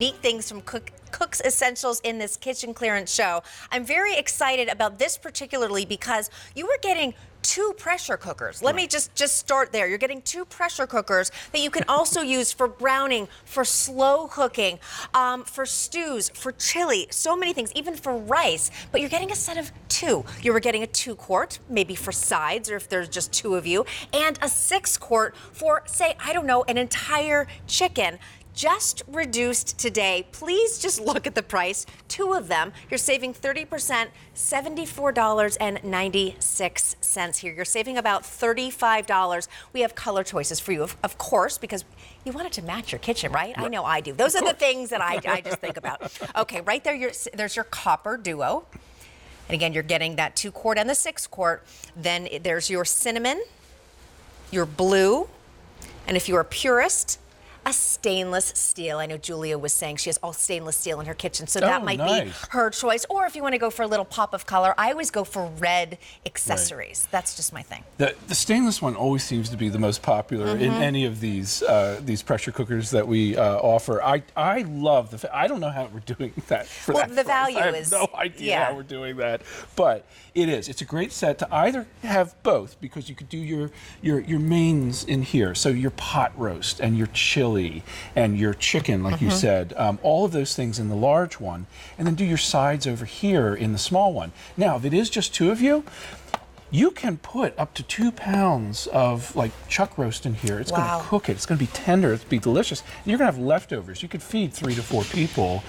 Neat things from Cook's Essentials in this kitchen clearance show. I'm very excited about this particularly because you were getting 2 pressure cookers. Let me just start there. You're getting 2 pressure cookers that you can also use for browning, for slow cooking, for stews, for chili, so many things, even for rice. But you're getting a set of 2. You were getting a 2-quart, maybe for sides or if there's just 2 of you, and a 6-quart for, say, I don't know, an entire chicken. Just reduced today. Please just look at the price. 2 of them, you're saving 30%, $74.96 here. You're saving about $35. We have color choices for you, of course, because you want it to match your kitchen, right? I know I do. Those are the things that I just think about. Okay, right there, there's your copper duo. And again, you're getting that 2-quart and the 6-quart. Then there's your cinnamon, your blue, and if you're a purist, a stainless steel. I know Julia was saying she has all stainless steel in her kitchen, so that might be her choice. Or if you want to go for a little pop of color, I always go for red accessories. Right. That's just my thing. The stainless one always seems to be the most popular in any of these pressure cookers that we offer. I love the. I don't know how we're doing that. Well, the value is. I have no idea how we're doing that, but it is. It's a great set to either have both, because you could do your mains in here, so your pot roast and your chili and your chicken, like you said, all of those things in the large one, and then do your sides over here in the small one. Now, if it is just 2 of you, you can put up to 2 pounds of like chuck roast in here. It's going to cook it. It's going to be tender. It's going to be delicious. And you're going to have leftovers. You could feed 3 to 4 people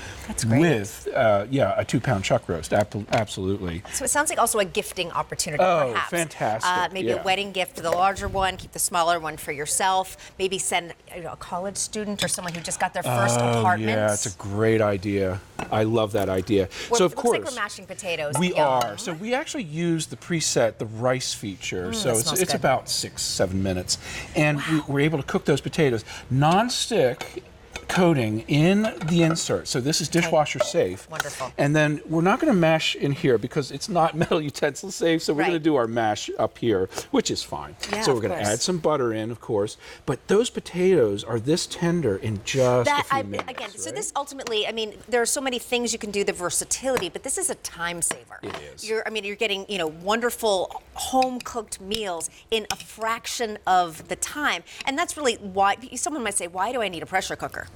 with, a 2-pound chuck roast. Absolutely. So it sounds like also a gifting opportunity, perhaps. Oh, fantastic. Maybe a wedding gift for the larger one. Keep the smaller one for yourself. Maybe send a college student or someone who just got their first apartment. Yeah, it's a great idea. I love that idea. So of course, looks like we're mashing potatoes. We are. So we actually use the preset, the rice feature. So it's about 6-7 minutes, and we're able to cook those potatoes non-stick coating in the insert. So this is dishwasher safe. Wonderful. And then we're not going to mash in here because it's not metal utensil safe. So we're going to do our mash up here, which is fine. Yeah, so we're going to add some butter in, of course. But those potatoes are this tender in just a few minutes. Again, so this ultimately, I mean, there are so many things you can do, the versatility, but this is a time saver. It is. You're getting, wonderful home cooked meals in a fraction of the time. And that's really why someone might say, why do I need a pressure cooker?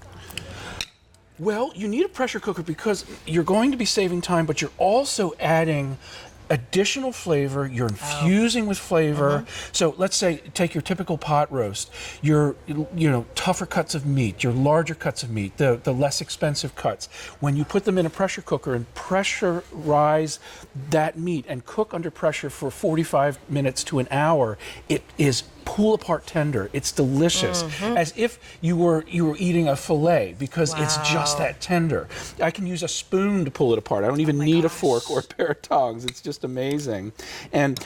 Well, you need a pressure cooker because you're going to be saving time, but you're also adding additional flavor. You're infusing with flavor. So let's say take your typical pot roast, your tougher cuts of meat, your larger cuts of meat, the less expensive cuts. When you put them in a pressure cooker and pressurize that meat and cook under pressure for 45 minutes to an hour, it is pull apart tender. It's delicious, as if you were eating a fillet, because it's just that tender. I can use a spoon to pull it apart. I don't even need a fork or a pair of tongs. It's just amazing. And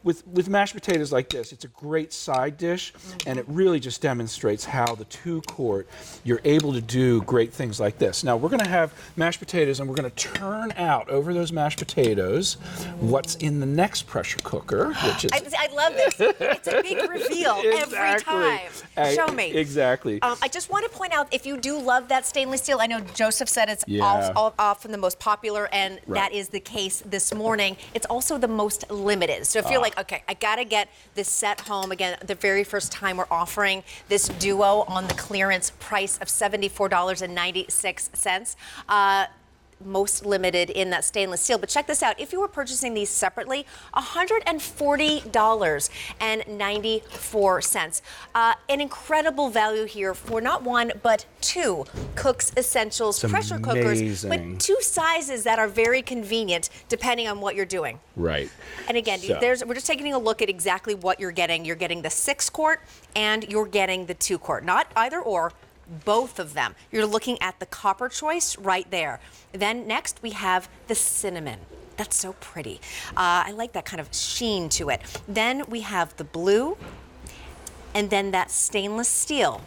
with mashed potatoes like this, it's a great side dish, and it really just demonstrates how the 2-quart you're able to do great things like this. Now we're going to have mashed potatoes, and we're going to turn out over those mashed potatoes what's in the next pressure cooker, which is I love this. It's a big reveal every time. Show me. Exactly. I just want to point out, if you do love that stainless steel, I know Joseph said it's often the most popular, and that is the case this morning. It's also the most limited. So if you're like, okay, I got to get this set home, again, the very first time we're offering this duo on the clearance price of $74.96. Most limited in that stainless steel. But check this out. If you were purchasing these separately, $140.94. An incredible value here for not 1, but 2 Cook's Essentials pressure cookers, but 2 sizes that are very convenient depending on what you're doing. Right. And again, we're just taking a look at exactly what you're getting. You're getting the 6-quart and you're getting the 2-quart, not either or. Both of them. You're looking at the copper choice right there. Then next we have the cinnamon. That's so pretty. I like that kind of sheen to it. Then we have the blue, and then that stainless steel.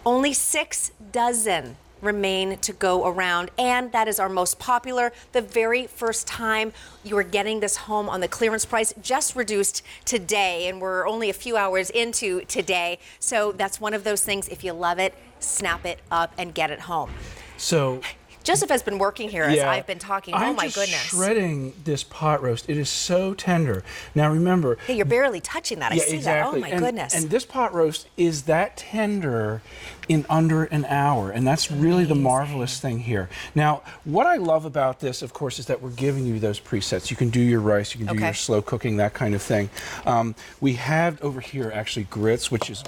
Only 6 dozen remain to go around, and that is our most popular. The very first time you are getting this home on the clearance price, just reduced today, and we're only a few hours into today. So that's one of those things, if you love it, snap it up and get it home. So Joseph has been working here as yeah, I've been talking. I'm Oh my just goodness. shredding this pot roast. It is so tender. Now remember. Hey, you're barely touching that. I Yeah, see exactly. that. Oh my goodness. And this pot roast is that tender in under an hour, and that's really the marvelous thing here. Now, what I love about this, of course, is that we're giving you those presets. You can do your rice, you can do your slow cooking, that kind of thing. We have over here actually grits, which is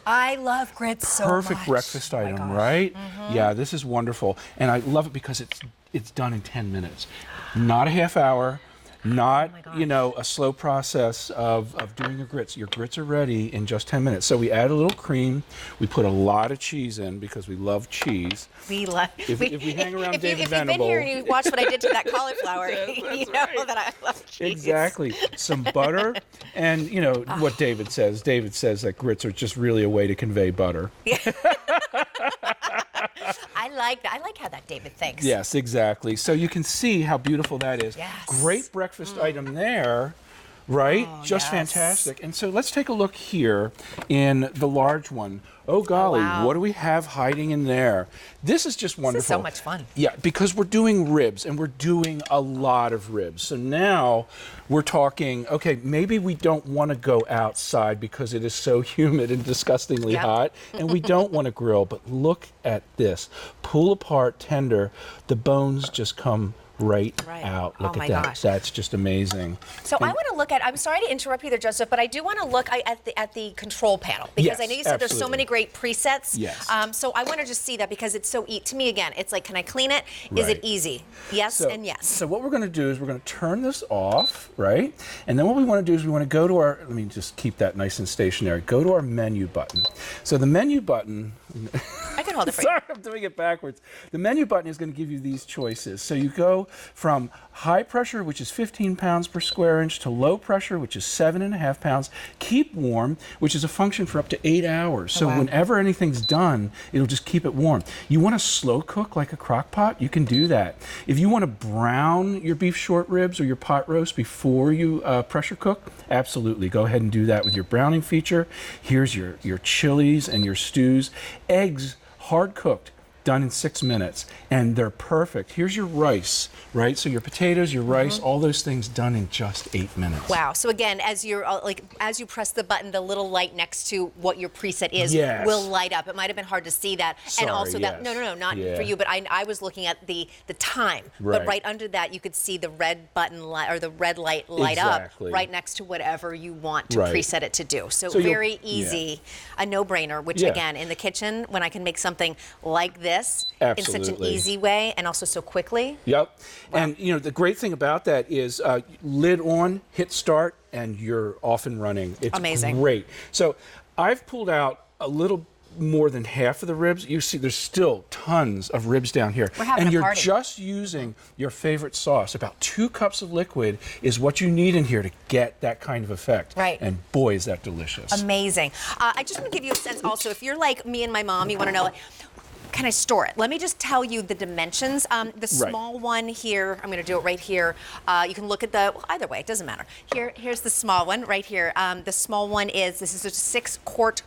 I love grits so much. perfect breakfast item, right? Yeah, this is wonderful, and I love it because it's done in 10 minutes, not a half hour. Not, you know, a slow process of doing your grits. Your grits are ready in just 10 minutes. So we add a little cream. We put a lot of cheese in because we love cheese. We love. If we hang around David if Venable, you've been here and you watched what I did to that cauliflower, you know that I love cheese. Exactly. Some butter, and you know what David says. David says that grits are just really a way to convey butter. I like that. I like how that David thinks. Yes, exactly. So you can see how beautiful that is. Yes. Great breakfast item there, right? Oh, Just yes. fantastic. And so let's take a look here in the large one. Oh golly, wow. what do we have hiding in there? This is just wonderful. This is so much fun. Yeah, because we're doing ribs, and we're doing a lot of ribs. So now we're talking, okay, maybe we don't want to go outside because it is so humid and disgustingly hot, and we don't want to grill, but look at this. Pull apart, tender, the bones just come right out. Look at that. Gosh. That's just amazing. So I want to look at, I'm sorry to interrupt you there, Joseph, but I do want to look at the control panel because I know you said there's so many great presets. Yes. So I want to just see that because it's so to me, again, it's like, can I clean it? Is it easy? Yes and yes. So what we're going to do is we're going to turn this off, right? And then what we want to do is we want to go to our, let me just keep that nice and stationary, go to our menu button. So the menu button, I can hold it for you. sorry, I'm doing it backwards. The menu button is going to give you these choices. So you go from high pressure, which is 15 pounds per square inch, to low pressure, which is 7.5 pounds. Keep warm, which is a function for up to 8 hours. So whenever anything's done, it'll just keep it warm. You want to slow cook like a crock pot? You can do that. If you want to brown your beef short ribs or your pot roast before you pressure cook, absolutely. Go ahead and do that with your browning feature. Here's your chilies and your stews. Eggs, hard cooked, done in 6 minutes, and they're perfect. Here's your rice, right? So your potatoes, your rice, all those things done in just 8 minutes. Wow. So again, as you're as you press the button, the little light next to what your preset is will light up. It might have been hard to see that. Sorry, and also that no, not for you, but I was looking at the time. But right under that, you could see the red button light or the red light light up right next to whatever you want to preset it to do. So very easy, a no-brainer, which again, in the kitchen, when I can make something like this in such an easy way and also so quickly. Yep. Wow. And you know, the great thing about that is lid on, hit start, and you're off and running. It's amazing. Great. So I've pulled out a little more than half of the ribs. You see there's still tons of ribs down here. We're having and a you're party. just using your favorite sauce. About 2 cups of liquid is what you need in here to get that kind of effect. Right. And boy, is that delicious. Amazing. I just want to give you a sense also, if you're like me and my mom, you want to know, can I store it? Let me just tell you the dimensions. The small one here, I'm going to do it right here. You can look at either way, it doesn't matter. Here's the small one right here. The small one this is a 6-quart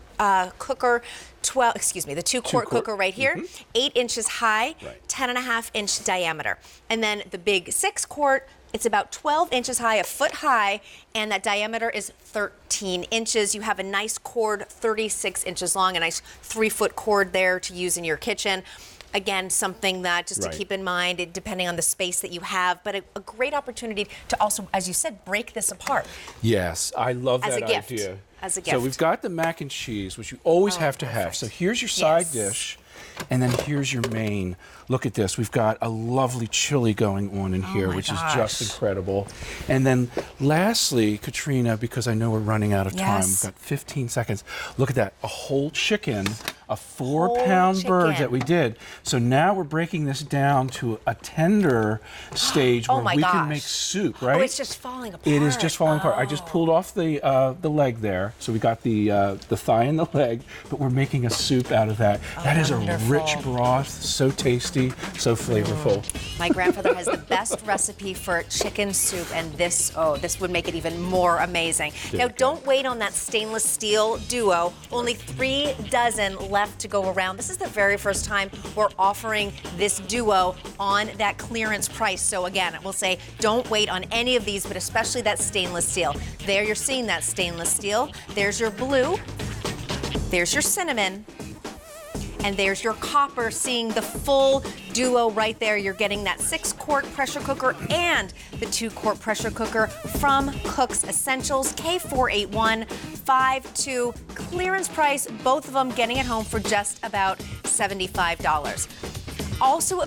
cooker, the 2-quart cooker right here, 8 inches high, 10.5-inch diameter. And then the big 6-quart, it's about 12 inches high, a foot high, and that diameter is 13 inches. You have a nice cord, 36 inches long, a nice 3-foot cord there to use in your kitchen. Again, something that just to keep in mind, depending on the space that you have, but a great opportunity to also, as you said, break this apart. Yes, I love that gift. idea. As a gift. So we've got the mac and cheese, which you always have to have. So here's your side dish, and then here's your main. Look at this. We've got a lovely chili going on in here, which is just incredible. And then lastly, Katrina, because I know we're running out of time, we've got 15 seconds. Look at that. A whole chicken, a 4-pound bird that we did. So now we're breaking this down to a tender stage where we can make soup, right? Oh, it's just falling apart. It is just falling apart. I just pulled off the leg there. So we got the thigh and the leg, but we're making a soup out of that. That is a rich broth, so tasty, so flavorful. My grandfather has the best recipe for chicken soup, and this would make it even more amazing. Now, don't wait on that stainless steel duo. Only 3 dozen left left to go around. This is the very first time we're offering this duo on that clearance price. So again, we'll say don't wait on any of these, but especially that stainless steel. There you're seeing that stainless steel. There's your blue. There's your cinnamon. And there's your copper, seeing the full duo right there. You're getting that 6-quart pressure cooker and the 2-quart pressure cooker from Cook's Essentials, K48152. Clearance price, both of them getting it home for just about $75. Also